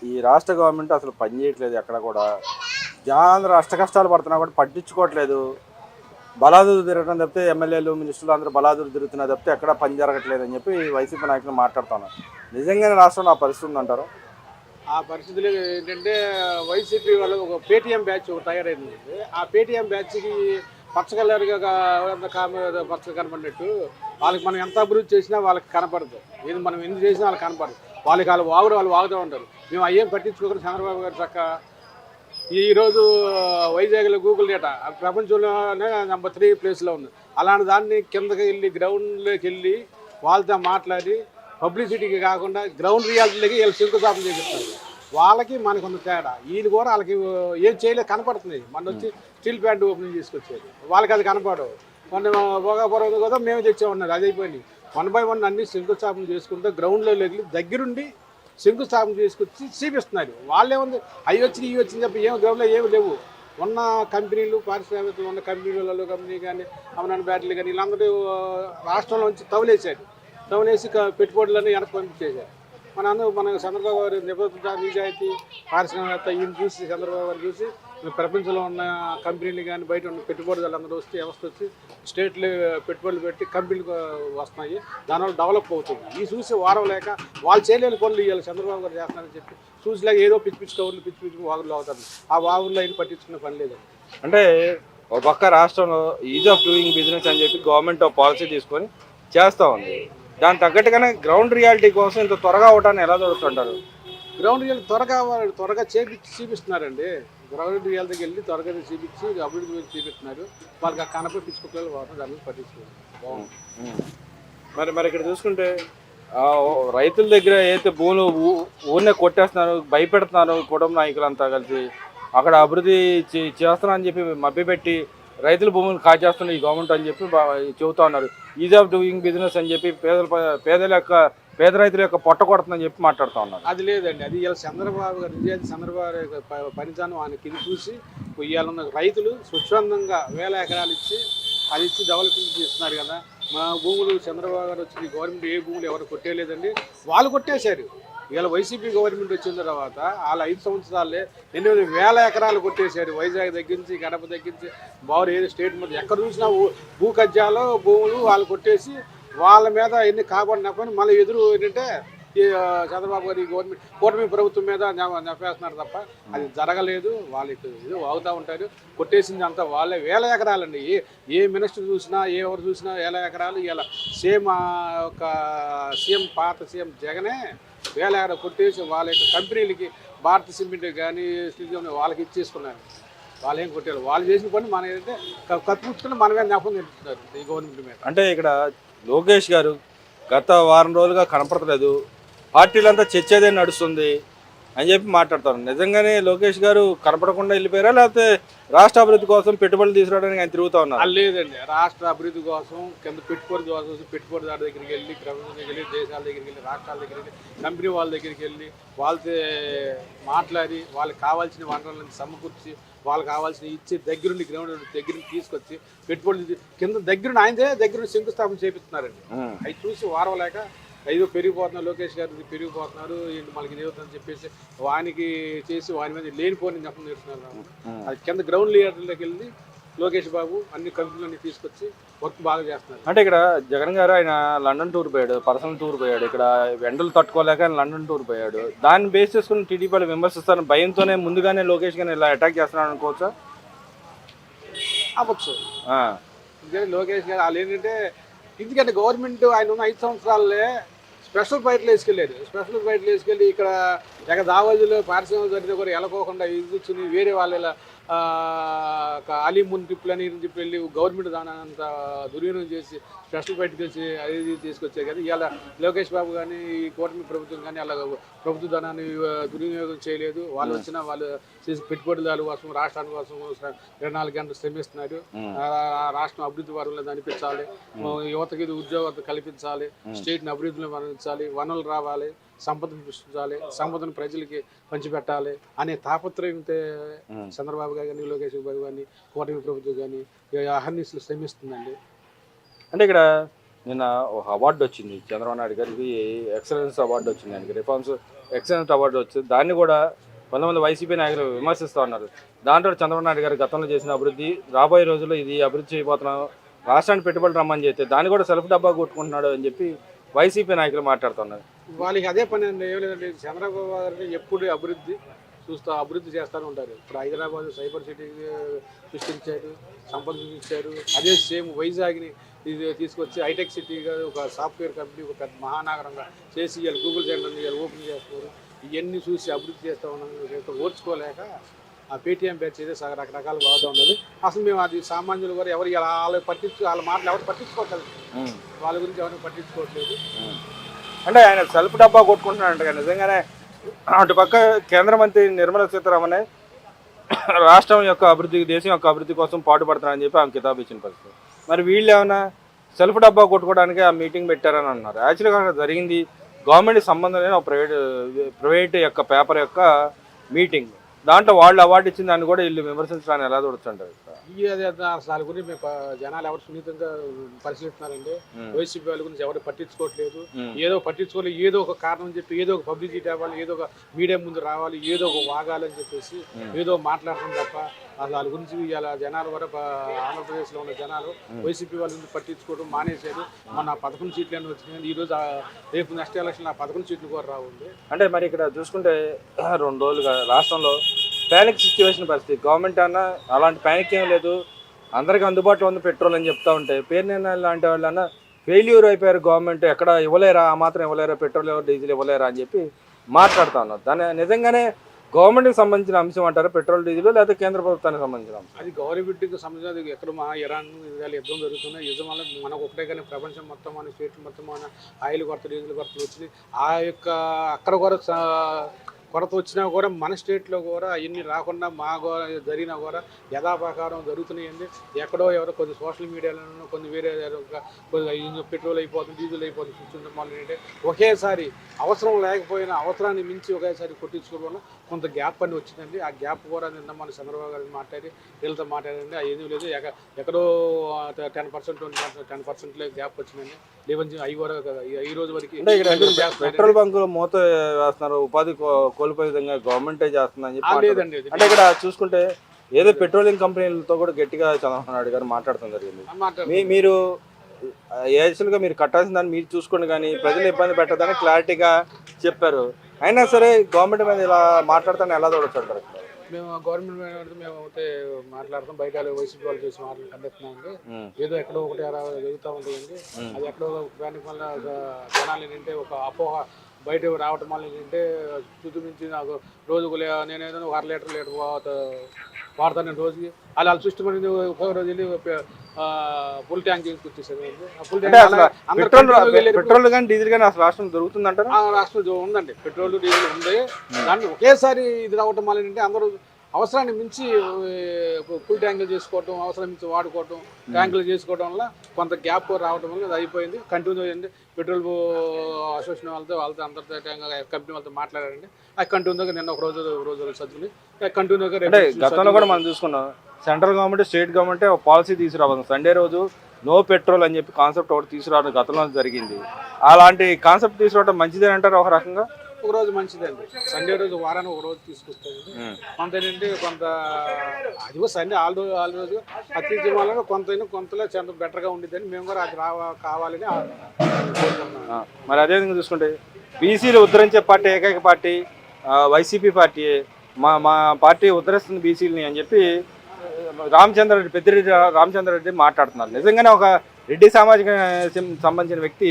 ఈ రాష్ట్ర గవర్నమెంట్ అసలు పని చేయట్లేదు ఎక్కడ కూడా. జనాలందరూ అష్ట కష్టాలు పడుతున్నా కూడా పట్టించుకోవట్లేదు. బలాదూరు తిరగడం తప్పితే ఎమ్మెల్యేలు మినిస్టర్లు అందరూ బలాదూరు తిరుగుతున్నా తప్పితే ఎక్కడ పని జరగట్లేదు అని చెప్పి వైసీపీ నాయకులు మాట్లాడుతున్నారు. నిజంగానే రాష్ట్రంలో ఆ పరిస్థితి ఉందంటారు? ఆ పరిస్థితులు ఏంటంటే వైసీపీ వాళ్ళు ఒక పేటీఎం బ్యాచ్ ఒకటి తయారైంది. ఆ పేటీఎం బ్యాచ్కి పచ్చ కలర్గా పచ్చ కనపడినట్టు వాళ్ళకి మనం ఎంత అభివృద్ధి చేసినా వాళ్ళకి కనపడదు. ఏది మనం ఎందుకు చేసినా వాళ్ళకి కనపడదు. వాళ్ళకి వాళ్ళు వాగుతూ ఉంటారు. మేము అయ్యేం పట్టించుకోకుండా చంద్రబాబు గారు చక్క ఈరోజు వైజాగ్లో గూగుల్ డేటా ప్రపంచంలోనే నెంబర్ 3 ప్లేస్లో ఉంది. అలాంటి దాన్ని కిందకి వెళ్ళి గ్రౌండ్లోకి వెళ్ళి వాళ్ళతో మాట్లాడి పబ్లిసిటీకి కాకుండా గ్రౌండ్ రియాలిటీలకి వీళ్ళు శంకుస్థాపన చేపిస్తారు. వాళ్ళకి మనకు ఉన్న తేడా. వీళ్ళు కూడా వాళ్ళకి ఏం చేయలేదు కనపడుతుంది. మన వచ్చి స్టీల్ ప్లాంట్ ఓపెనింగ్ తీసుకొచ్చేది వాళ్ళకి అది కనపడవు. మొన్న భోగాపురం కదా మేము తెచ్చామన్నారు, అది అయిపోయింది. 1 by 1 అన్ని శంకుస్థాపన చేసుకుంటే గ్రౌండ్లో వెళ్ళి దగ్గరుండి శంకుస్థాపన చేసుకొచ్చి చూపిస్తున్నారు. వాళ్ళేముంది అవి వచ్చింది ఇవి వచ్చింది చెప్పి ఏం గ్రౌండ్లో ఏమి లేవు. ఉన్న కంపెనీలు పారిశ్రామికలు ఉన్న కంపెనీలలో కంపెనీ కానీ అమరాన్ బ్యాటరీలు కానీ వీళ్ళందరూ రాష్ట్రంలో నుంచి తవలేసి పెట్టుబడులన్నీ వెనక్కి పంపించేశారు. మన చంద్రబాబు గారు నిబద్ధత నిజాయితీ పారిశ్రామికవేత్త ఈయన చూసి చంద్రబాబు గారు చూసి ప్రపంచంలో ఉన్న కంపెనీలు కానీ బయట ఉన్న పెట్టుబడులు అందరూ వస్తే వ్యవస్థ వచ్చి స్టేట్లు పెట్టుబడులు పెట్టి కంపెనీలు వస్తున్నాయి. దానివల్ల డెవలప్ అవుతుంది. ఈ చూసి వారం లేక వాళ్ళు చేయలేని పనులు ఇవ్వాలి చంద్రబాబు గారు చేస్తున్నారని చెప్పి చూసిలాగా ఏదో పిచ్చి కవర్లు పిచ్చి వాగులు అవుతారు. ఆ వాగుల్లో అయినా పట్టించుకునే పని లేదండి. అంటే ఒక పక్క రాష్ట్రంలో ఈజ్ ఆఫ్ డూయింగ్ బిజినెస్ అని చెప్పి గవర్నమెంట్ పాలసీ తీసుకొని చేస్తూ ఉంది. దాని తగ్గట్టుగానే గ్రౌండ్ రియాలిటీ కోసం ఇంత త్వరగా అవటాన్ని ఎలా జరుగుతుంటారు? గ్రౌండ్ రియాలిటీ త్వరగా చూపిస్తున్నారండి. గ్రౌండ్ రియాలిటీకి వెళ్ళి త్వరగా చూపించి అభివృద్ధి చూపిస్తున్నారు. వాళ్ళకి ఆ కనపట్టించుకోవాలి వాటర్ దాని మీద పట్టించుకోవాలి. బాగుంది. మరి ఇక్కడ చూసుకుంటే రైతుల దగ్గర ఏదైతే భూములు ఊరినే కొట్టేస్తున్నారు, భయపెడుతున్నారు కుటుంబ నాయకులంతా కలిసి, అక్కడ అభివృద్ధి చేస్తున్నా అని చెప్పి మభ్యపెట్టి రైతుల భూములు కాజేస్తున్న ఈ గవర్నమెంట్ అని చెప్పి చెబుతా ఉన్నారు. ఈజ్ ఆఫ్ డూయింగ్ బిజినెస్ అని చెప్పి పేద రైతుల యొక్క పొట్ట కొడుతుందని చెప్పి మాట్లాడుతూ ఉన్నారు. అది లేదండి. అది ఇలా చంద్రబాబు గారు నిజాయితీ చంద్రబాబు యొక్క పనితనం ఆయనకి ఇది చూసి ఇవాళ ఉన్న రైతులు స్వచ్ఛందంగా 1000 ఎకరాలు ఇచ్చి అది ఇచ్చి డెవలప్మెంట్ చేస్తున్నారు కదా. మా భూములు చంద్రబాబు గారు వచ్చిన గవర్నమెంట్ ఏ భూములు ఎవరు కొట్టేయలేదండి, వాళ్ళు కొట్టేశారు. ఇవాళ వైసీపీ గవర్నమెంట్ వచ్చిన తర్వాత వాళ్ళ 5 సంవత్సరాలే 8,000 ఎకరాలు కొట్టేశారు. వైజాగ్ దగ్గర నుంచి గడప దగ్గర నుంచి బారు ఏదో స్టేట్ మీద ఎక్కడ చూసినా భూ కబ్జాలో భూములు వాళ్ళు కొట్టేసి వాళ్ళ మీద ఎన్ని కాపాడినప్పని మళ్ళీ ఎదురు ఏంటంటే ఈ చంద్రబాబు గారి గవర్నమెంట్ కూటమి ప్రభుత్వం మీద నెప్పేస్తున్నారు తప్ప అది జరగలేదు. వాళ్ళకి ఏదో వాగుతూ ఉంటారు. కొట్టేసింది అంతా వాళ్ళే 1000 ఎకరాలండి. ఏ మినిస్టర్ చూసినా ఎవరు చూసినా 1000 ఎకరాలు. ఇలా సేమ్ ఒక సీఎం పాత సీఎం జగనే 1000 ఎకరాలు కొట్టేసి వాళ్ళ యొక్క కంపెనీలకి భారత సిమెంట్ కానీ స్టీల్ వాళ్ళకి ఇచ్చేసుకున్నారు. వాళ్ళు ఏం కొట్టారు. వాళ్ళు చేసిన పని మన ఏంటంటే కత్తిపుచ్చుకుని మనమే జ్ఞాపకం తింటున్నారు ఈ గవర్నమెంట్ మీద. అంటే ఇక్కడ లోకేష్ గారు గత వారం రోజులుగా కనపడలేదు, పార్టీలంతా చర్చదే నడుస్తుంది అని చెప్పి మాట్లాడతారు. నిజంగానే లోకేష్ గారు కనపడకుండా వెళ్ళిపోయారా, లేకపోతే రాష్ట్ర అభివృద్ధి కోసం పెట్టుబడులు తీసుకురావడానికి ఆయన తిరుగుతూ ఉన్నారు? లేదండి, రాష్ట్ర అభివృద్ధి కోసం కింద పెట్టుబడిదారు దగ్గరికి వెళ్ళి ప్రభుత్వం దగ్గరికి వెళ్ళి దేశాల దగ్గరికి వెళ్ళి రాష్ట్రాల దగ్గరికి వెళ్ళి కంపెనీ వాళ్ళ దగ్గరికి వెళ్ళి వాళ్ళతో మాట్లాడి వాళ్ళకి కావాల్సిన వనరులను సమకూర్చి వాళ్ళకి కావాల్సిన ఇచ్చి దగ్గరుండి గ్రౌండ్ దగ్గరికి తీసుకొచ్చి పెట్టుబడులు కింద దగ్గరుండి శంకుస్థాపన చేపిస్తున్నారండి. అవి చూసి వారం లేక ఐదో పెరిగిపోతున్నారు, లోకేష్ గారు పెరిగిపోతున్నారు, మనకి ఇదేవుతుందని చెప్పేసి వానికి చేసి వాని మీద లేనిపోని చెప్పడం నేర్చుకున్నారు. అది కింద గ్రౌండ్ లీడర్లోకి వెళ్ళి లోకేష్ బాబు అన్ని కంపెనీలన్నీ తీసుకొచ్చి వర్క్ బాగా చేస్తున్నారు. అంటే ఇక్కడ జగన్ గారు ఆయన లండన్ టూర్ పోయాడు, పర్సనల్ టూర్ పోయాడు, ఇక్కడ ఎండలు తట్టుకోలేక ఆయన లండన్ టూర్ పోయాడు. దాన్ని బేస్ చేసుకుని టీడీపీలు విమర్శిస్తాను భయంతోనే ముందుగానే లోకేష్ గారిని ఇలా అటాక్ చేస్తున్నాడు అనుకోవచ్చా? అవ్వచ్చు. లోకేష్ గారు వాళ్ళు ఏంటంటే ఎందుకంటే గవర్నమెంట్ ఆయన ఉన్న 5 సంవత్సరాలే స్పెషల్ ఫ్లైట్లు వేసుకెళ్ళి ఇక్కడ దావాజీలో పారిశ్రామిక జరిగితే కూడా వెళ్ళకోకుండా ఇది కూర్చుని వేరే వాళ్ళ అలీమున్ ట్రిప్లని చెప్పి వెళ్ళి గవర్నమెంట్ దాని అంత దుర్వినియోగం చేసి స్పెషల్ ఫ్లైట్ తెచ్చి అది తీసుకొచ్చాయి కదా. ఇవాళ లోకేష్ బాబు కానీ ఈ కూటమి ప్రభుత్వం కానీ అలా ప్రభుత్వ ధనాన్ని దుర్వినియోగం చేయలేదు. వాళ్ళు వచ్చిన వాళ్ళు చేసి పెట్టుబడిదారుల కోసం రాష్ట్రానికి కోసం 24 గంటలు శ్రమిస్తున్నారు. రాష్ట్రం అభివృద్ధి వరంలో అనిపించాలి, యువతకి ఉద్యోగం కల్పించాలి, స్టేట్ని అభివృద్ధిలో మరణించాలి, వనరులు రావాలి, సంపదను సృష్టించాలి, సంపదను ప్రజలకి పంచిపెట్టాలి అనే తాపత్రయంతో చంద్రబాబు గారు కానీ లోకేష్ బాబు కానీ కూటమి ప్రభుత్వం కానీ అహర్నిశలు శ్రమిస్తుందండి. అంటే ఇక్కడ నిన్న ఒక అవార్డు వచ్చింది చంద్రబాబు నాయుడు గారికి, ఎక్సలెన్స్ అవార్డు వచ్చింది ఆయనకి. ఎక్సలెంట్ అవార్డు వచ్చింది. దాన్ని కూడా కొంతమంది వైసీపీ నాయకులు విమర్శిస్తూ ఉన్నారు. దాంట్లో చంద్రబాబు నాయుడు గారు గతంలో చేసిన అభివృద్ధి, రాబోయే రోజుల్లో ఇది అభివృద్ధి చేయబోతున్నాం, రాష్ట్రానికి పెట్టుబడులు రమ్మని చెప్తే దాన్ని కూడా సెల్ఫ్ డబ్బా కొట్టుకుంటున్నాడు అని చెప్పి వైసీపీ నాయకులు మాట్లాడుతున్నారు. వాళ్ళకి అదే పని అండి. ఏం లేదండి, చంద్రబాబు గారిని ఎప్పుడు అభివృద్ధి అభివృద్ధి చేస్తూనే ఉంటారు. ఇప్పుడు హైదరాబాద్ సైబర్ సిటీ సృష్టించారు, సంపద సృష్టించారు. అదే సేమ్ వైజాగ్ని ఇది తీసుకొచ్చి హైటెక్ సిటీగా ఒక సాఫ్ట్వేర్ కంపెనీ ఒక పెద్ద మహానగరంగా చేసి ఇవాళ గూగుల్ సెంటర్ ఇవాళ ఓపెన్ చేస్తున్నారు. ఇవన్నీ చూసి అభివృద్ధి చేస్తూ ఉన్నాం. ఓర్చుకోలేక ఆ పేటీఎం బ్యాచ్ అయితే రకరకాలు బాగుతూ ఉన్నది. అసలు మేము అది సామాన్యులు కూడా ఎవరు వాళ్ళ మాటలు ఎవరు పట్టించుకోవట్లేదు. వాళ్ళ గురించి ఎవరిని పట్టించుకోవట్లేదు. అంటే ఆయన సెల్ఫ్ డబ్బా కొట్టుకుంటున్నాడు. నిజంగానే అటుపక్క కేంద్ర మంత్రి నిర్మలా సీతారామన్ రాష్ట్రం యొక్క అభివృద్ధికి, దేశం యొక్క అభివృద్ధి కోసం పాటుపడుతున్నారని చెప్పి ఆమె కితాబు ఇచ్చిన పరిస్థితి. మరి వీళ్ళు ఏమైనా సెల్ఫ్ డబ్బా కొట్టుకోవడానికి ఆ మీటింగ్ పెట్టారని అన్నారు. యాక్చువల్గా అక్కడ జరిగింది గవర్నమెంట్కి సంబంధం లేని ఒక ప్రైవేట్ యొక్క పేపర్ యొక్క మీటింగ్. దాంట్లో వాళ్ళు అవార్డు ఇచ్చిన దాన్ని కూడా వీళ్ళు విమర్శించడానికి ఎలా చూడొచ్చుంటారు. అసలు వాళ్ళ గురించి మేము జనాలు ఎవరు సున్నితంగా పరిశీలిస్తున్నారండి. వైసీపీ వాళ్ళ గురించి ఎవరు పట్టించుకోవట్లేదు. ఏదో పట్టించుకోలేదు, ఏదో ఒక కారణం చెప్పి ఏదో ఒక పబ్లిసిటీ అవ్వాలి, ఏదో ఒక మీడియా ముందు రావాలి, ఏదో ఒక వాగాలని చెప్పేసి ఏదో మాట్లాడటం తప్ప అసలు వాళ్ళ గురించి ఇలా జనాలు కూడా ఆంధ్రప్రదేశ్లో ఉన్న జనాలు వైసీపీ వాళ్ళ గురించి పట్టించుకోవడం మానేశారు. మన 11 సీట్లు అని వచ్చినాయి. ఈరోజు రేపు నెక్స్ట్ ఎలక్షన్ ఆ 11 సీట్లు కూడా రావుంది. అంటే మరి ఇక్కడ చూసుకుంటే 2 రోజులుగా రాష్ట్రంలో ప్యానిక్ సిచ్యువేషన్ పరిస్థితి. గవర్నమెంట్ అన్నా అలాంటి ప్యానిక్ ఏం లేదు, అందరికీ అందుబాటులో ఉంది పెట్రోల్ అని చెప్తా ఉంటే పేరునైనా లాంటి వాళ్ళన్నా ఫెయిల్యూర్ అయిపోయారు. గవర్నమెంట్ ఎక్కడ ఇవ్వలేరా, ఆ మాత్రం ఇవ్వలేరా, పెట్రోల్ డీజిల్ ఇవ్వలేరా అని చెప్పి మాట్లాడుతూ ఉన్నారు. దాని నిజంగానే గవర్నమెంట్కి సంబంధించిన అంశం అంటారా పెట్రోల్ డీజిల్, లేదా కేంద్ర ప్రభుత్వానికి సంబంధించిన అంశం? అది గవర్నమెంట్కి సంబంధించి ఎక్కడ మా ఇరాన్ యుద్ధం జరుగుతున్నాయి. యుద్ధం వల్ల మనకు ఒకటే కానీ ప్రపంచం మొత్తం మన స్టేట్లు మొత్తం మన ఆయిల్ కొరత, డీజిల్ కొరతలు వచ్చినాయి. ఆ యొక్క అక్కడ కూడా కొరత వచ్చినా కూడా మన స్టేట్లో కూడా అవన్నీ రాకుండా మా జరిగినా కూడా యథాప్రకారం జరుగుతున్నాయండి. ఎక్కడో ఎవరో కొద్ది సోషల్ మీడియాలో కొన్ని వేరే కొద్ది పెట్రోల్ అయిపోతుంది, డీజిల్ అయిపోతుంది చూస్తుంటాం. మళ్ళీ ఏంటంటే ఒకేసారి అవసరం లేకపోయినా అవసరాన్ని మించి ఒకేసారి కొట్టించుకోవడం వల్ల కొంత గ్యాప్ అని వచ్చిందండి. ఆ గ్యాప్ కూడా నిన్న మన చంద్రబాబు గారిని మాట్లాడి వీళ్ళతో మాట్లాడండి. అది ఏమీ లేదు, ఎక్కడో 10%, 20%, 10% గ్యాప్ వచ్చిందండి. లేవని అవి కూడా ఈ రోజు వరకు పెట్రోల్ బంకులు మూత వేస్తున్నారు, ఉపాధి కోల్పోయే విధంగా గవర్నమెంటే చేస్తుందని చెప్పి. లేదండి, అంటే ఇక్కడ చూసుకుంటే ఏదో పెట్రోలియం కంపెనీలతో కూడా గట్టిగా చంద్రబాబు నాయుడు గారు మాట్లాడటం జరిగింది. మీరు యాక్చువల్గా మీరు కట్టాల్సిన దాన్ని మీరు చూసుకోండి కానీ ప్రజలు ఇబ్బంది పెట్టదని క్లారిటీగా చెప్పారు. అయినా సరే గవర్నమెంట్ మీద ఇలా మాట్లాడతాను ఎలా చూడొచ్చు? మేము గవర్నమెంట్ మేము అయితే మాట్లాడతాం, బయట వైసీపీ వాళ్ళు చేసి మాట్లాడుతున్నామండి. ఏదో ఎక్కడో ఒకటి జరుగుతూ ఉంటాయండి. అది ఎక్కడో దానికి వల్ల జనాలు ఏంటంటే ఒక అపోహ బయట రావటం వల్ల ఏంటంటే చూపించి నాకు రోజుకు నేనేదో 1 లీటర్ వాడతాను నేను రోజుకి. అలా సృష్టి పడింది. ఒక రోజు వెళ్ళి ఫుల్ ట్యాంక్ తీసుకొచ్చేసారు. పెట్రోల్ కానీ డీజిల్ కానీ అసలు రాష్ట్రం దొరుకుతుందంటారు? రాష్ట్రం ఉందండి, పెట్రోల్ డీజిల్ ఉంది. దాన్ని ఒకేసారి ఇది రావటం వల్ల ఏంటంటే అందరూ అవసరాన్ని మించి ఫుల్ ట్యాంకులు చేసుకోవటం, అవసరం మించి వాడుకోవటం, ట్యాంకులు చేసుకోవడం వల్ల కొంత గ్యాప్ రావడం వల్ల అది అయిపోయింది. కంటిన్యూ అయ్యింది. పెట్రోల్ అసోసియేషన్ వాళ్ళతో అందరితో కంపెనీ వాళ్ళతో మాట్లాడారండి. అది కంటిన్యూగా నిన్న ఒక రోజు సర్దుకుని కంటిన్యూగా. అంటే గతంలో కూడా మనం చూసుకున్నాం, సెంట్రల్ గవర్నమెంట్, స్టేట్ గవర్నమెంట్ ఒక పాలసీ తీసుకురావాలి. సండే రోజు నో పెట్రోల్ అని చెప్పి కాన్సెప్ట్ ఒకటి తీసుకురావడం గతంలో జరిగింది. అలాంటి కాన్సెప్ట్ తీసుకురావడం మంచిదే అంటారు ఒక రకంగా? ఒక రోజు మంచిదండి. సండే రోజు వారాన్ని ఒక రోజు తీసుకొస్తాయండి. కొంత ఏంటంటే కొంత అది సండే ఆల్ రోజు అతిథి వల్ల కొంతలో చాలా బెటర్గా ఉండిద్దని మేము కూడా అది కావాలని కోరుకుంటున్నాం. మరి అదేవిధంగా చూసుకుంటే బీసీలు ఉద్ధరించే పార్టీ ఏకైక పార్టీ వైసీపీ పార్టీ. మా పార్టీ ఉద్ధరిస్తుంది బీసీలని అని చెప్పి పెద్దిరెడ్డి రామచంద్రారెడ్డి మాట్లాడుతున్నారు. నిజంగానే ఒక రెడ్డి సామాజిక సంబంధించిన వ్యక్తి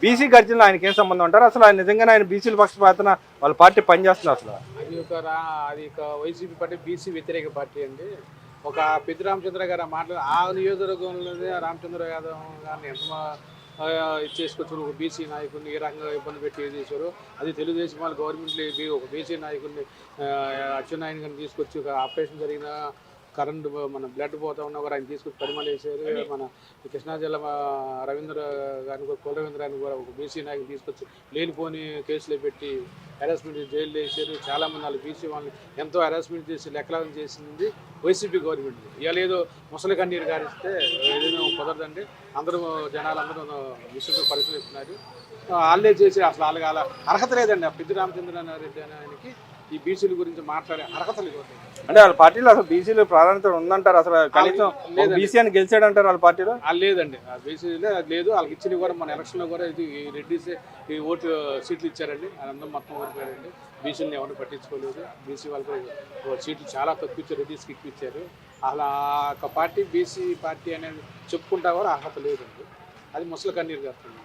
బీసీ గర్జనలో ఆయనకి ఏం సంబంధం అంటారు? అసలు ఆయన నిజంగానే ఆయన బీసీల పక్షపాతన వాళ్ళ పార్టీ పనిచేస్తున్నారు? అసలు అది ఒక వైసీపీ పార్టీ బీసీ వ్యతిరేక పార్టీ అండి. ఒక పెద్ది రామచంద్ర గారు ఆ నియోజకవర్గంలోనే రామచంద్ర యాదవ్ గారిని ఎంత చేసుకొచ్చారు, ఒక బీసీ నాయకుడిని ఏ రకంగా ఇబ్బంది పెట్టి చేశారు. అది తెలుగుదేశం వాళ్ళ గవర్నమెంట్లో ఒక బీసీ నాయకుడిని అచ్చెన్నాయుడు గారిని తీసుకొచ్చి ఒక ఆపరేషన్ జరిగిన కరెంటు మన బ్లడ్ పోతా ఉన్నా కూడా ఆయన తీసుకొచ్చి పరిమళ వేసారు. మన కృష్ణా జిల్లా రవీంద్ర గారిని కూడా, కుల రవీంద్ర గారిని కూడా ఒక బీసీ నాయకుని తీసుకొచ్చి లేనిపోని కేసులు పెట్టి హెరాస్మెంట్ జైల్లో వేసారు. చాలామంది వాళ్ళు బీసీ వాళ్ళని ఎంతో హెరాస్మెంట్ చేసి లెక్కలం చేసింది వైసీపీ గవర్నమెంట్. ఇవాళ ఏదో ముసలి కన్నీరు గారిస్తే ఏదైనా కుదరదండి. జనాలు అందరూ విషయంలో పరిశీలిస్తున్నారు. వాళ్ళే చేసి అసలు వాళ్ళకి అలా అర్హత లేదండి. ఆ పెద్ది రామచంద్రారెడ్డి అనే ఆయనకి ఈ బీసీల గురించి మాట్లాడే అర్హత లేదు. అంటే వాళ్ళ పార్టీలో అసలు బీసీలు ప్రాధాన్యత ఉందంటారు, అసలు కనీసం బీసీ అని గెలిచాడంటారు వాళ్ళ పార్టీలో? లేదండి, ఆ బీసీలో అది లేదు. వాళ్ళకి ఇచ్చిన కూడా మన ఎలక్షన్లో కూడా ఇది ఈ రెడ్డిసే ఈ ఓటు సీట్లు ఇచ్చారండి. అందరం మొత్తం ఓడిపోయారండి. బీసీలను ఎవరు పట్టించుకోలేదు. బీసీ వాళ్ళకి సీట్లు చాలా తక్కువ ఇచ్చారు, రెడ్డిస్కి ఎక్కువ ఇచ్చారు. అలా ఒక పార్టీ బీసీ పార్టీ అనేది చెప్పుకుంటా కూడా అర్హత లేదండి. అది ముసలి కన్నీరు కాస్తుంది.